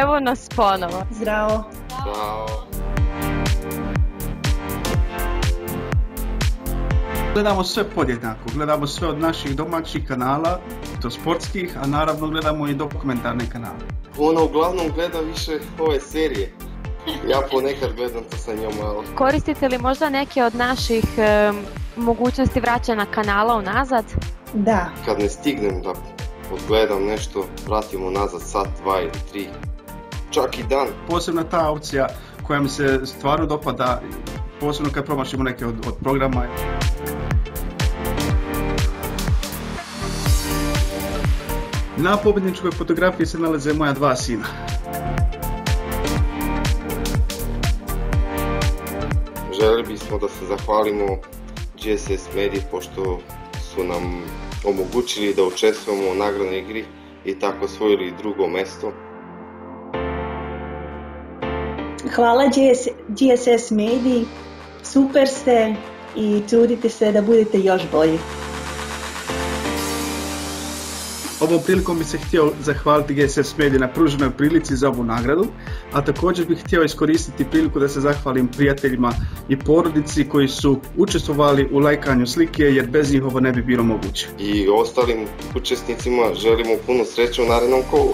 Evo nas ponovo. Zdravo. Ćao. Gledamo sve podjednako, gledamo sve od naših domaćih kanala, do sportskih, a naravno gledamo i dokumentarne kanale. Ona uglavnom gleda više ove serije. Ja ponekad gledam to sa njom malo. Koristite li možda neke od naših mogućnosti vraćanja kanala unazad? Da. Kad ne stignem da odgledam nešto, vratimo nazad sat, 2 ili 3. Čak i dan. Posebno ta opcija koja mi se stvarno dopada, posebno kad promašimo neke od programa. Na pobjedničkoj fotografiji se nalaze moja 2 sina. Željeli bismo da se zahvalimo GSS Mediji pošto su nam omogućili da učestvujemo u nagradnoj igri i tako osvojili 2. mjesto. Hvala GSS Mediji, super ste i trudite se da budete još bolji. Ovom prilikom bih se htio zahvaliti GSS Mediji na pruženoj prilici za ovu nagradu, a također bih htio iskoristiti priliku da se zahvalim prijateljima i porodici koji su učestvovali u lajkanju slike jer bez njih ovo ne bi bilo moguće. I ostalim učesnicima želimo puno sreće u narednom kolu.